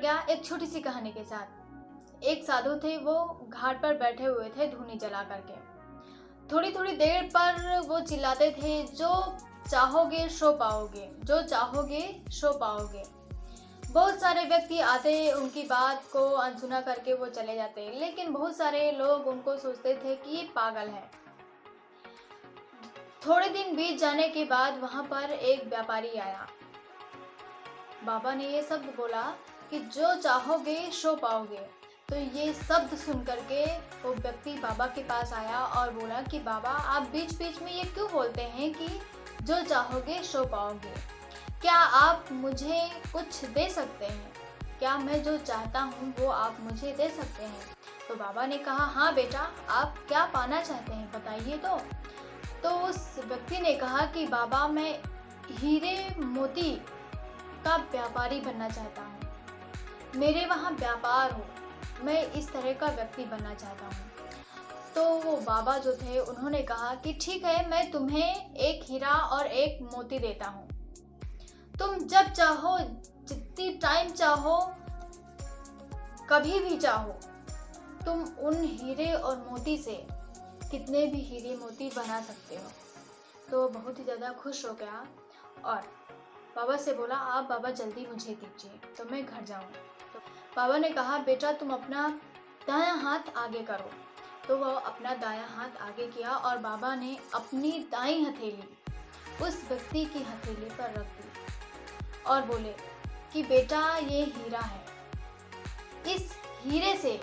प्रज्ञा एक छोटी सी कहानी के साथ। एक साधु थे, वो घाट पर बैठे हुए थे धूनी जला करके। थोड़ी थोड़ी देर पर वो चिल्लाते थे, जो चाहोगे सो पाओगे, जो चाहोगे सो पाओगे। बहुत सारे व्यक्ति आते, उनकी बात को अनसुना करके वो चले जाते, लेकिन बहुत सारे लोग उनको सोचते थे कि ये पागल है। थोड़े दिन बीत जाने के बाद वहां पर एक व्यापारी आया। बाबा ने ये शब्द बोला कि जो चाहोगे सो पाओगे। तो ये शब्द सुन करके वो व्यक्ति बाबा के पास आया और बोला कि बाबा, आप बीच बीच में ये क्यों बोलते हैं कि जो चाहोगे सो पाओगे? क्या आप मुझे कुछ दे सकते हैं? क्या मैं जो चाहता हूँ वो आप मुझे दे सकते हैं? तो बाबा ने कहा, हाँ बेटा, आप क्या पाना चाहते हैं बताइए। तो उस व्यक्ति ने कहा कि बाबा, मैं हीरे मोती का व्यापारी बनना चाहता हूँ, मेरे वहाँ व्यापार हो, मैं इस तरह का व्यक्ति बनना चाहता हूँ। तो वो बाबा जो थे उन्होंने कहा कि ठीक है, मैं तुम्हें एक हीरा और एक मोती देता हूँ। तुम जब चाहो, जितनी टाइम चाहो, कभी भी चाहो, तुम उन हीरे और मोती से कितने भी हीरे मोती बना सकते हो। तो बहुत ही ज़्यादा खुश हो गया और बाबा से बोला, आप बाबा जल्दी मुझे दीजिए तो मैं घर जाऊँ। तो बाबा ने कहा, बेटा तुम अपना दायां हाथ आगे करो। तो वह अपना दायां हाथ आगे किया और बाबा ने अपनी दाईं हथेली उस व्यक्ति की हथेली पर रख दी और बोले कि बेटा, ये हीरा है, इस हीरे से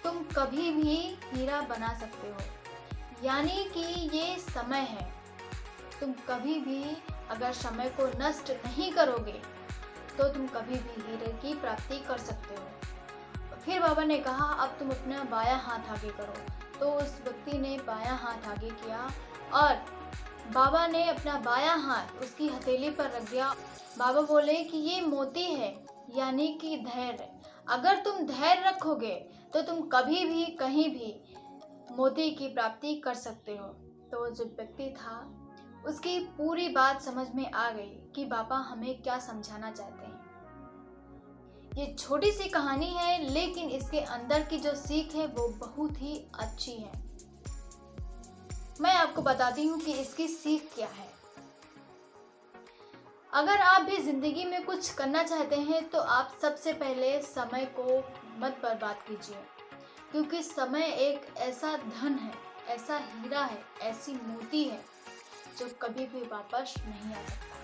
तुम कभी भी हीरा बना सकते हो। यानी कि ये समय है, तुम कभी भी अगर समय को नष्ट नहीं करोगे तो तुम कभी भी हीरे की प्राप्ति कर सकते हो। फिर बाबा ने कहा, अब तुम अपना बायां हाथ आगे करो। तो उस व्यक्ति ने बायां हाथ आगे किया और बाबा ने अपना बायां हाथ उसकी हथेली पर रख दिया। बाबा बोले कि ये मोती है, यानी कि धैर्य। अगर तुम धैर्य रखोगे तो तुम कभी भी कहीं भी मोती की प्राप्ति कर सकते हो। तो जो व्यक्ति था उसकी पूरी बात समझ में आ गई कि बाबा हमें क्या समझाना चाहते हैं। ये छोटी सी कहानी है, लेकिन इसके अंदर की जो सीख है वो बहुत ही अच्छी है। मैं आपको बताती हूँ कि इसकी सीख क्या है। अगर आप भी जिंदगी में कुछ करना चाहते हैं तो आप सबसे पहले समय को मत बर्बाद कीजिए, क्योंकि समय एक ऐसा धन है, ऐसा हीरा है, ऐसी मोती है जो कभी भी वापस नहीं आ सकता।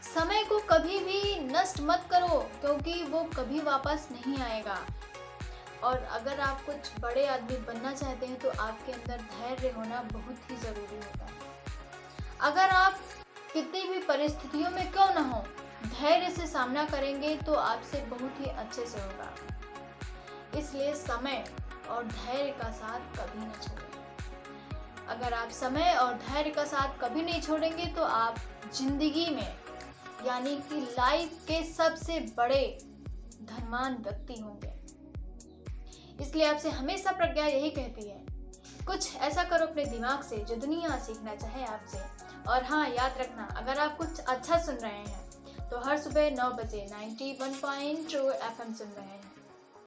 समय को कभी भी नष्ट मत करो, क्योंकि वो कभी वापस नहीं आएगा। और अगर आप कुछ बड़े आदमी बनना चाहते हैं तो आपके अंदर धैर्य होना बहुत ही ज़रूरी होता है। अगर आप कितनी भी परिस्थितियों में क्यों न हो, धैर्य से सामना करेंगे तो आपसे बहुत ही अच्छे से होगा। इसलिए समय और धैर्य का साथ कभी न छोड़ें। अगर आप समय और धैर्य का साथ कभी नहीं छोड़ेंगे तो आप जिंदगी में, यानी कि लाइफ के सबसे बड़े धनवान व्यक्ति होंगे। इसलिए आपसे हमेशा प्रज्ञा यही कहती है, कुछ ऐसा करो अपने दिमाग से जो दुनिया सीखना चाहे आपसे। और हाँ, याद रखना, अगर आप कुछ अच्छा सुन रहे हैं तो हर सुबह 9 बजे 91.2 FM सुन रहे हैं।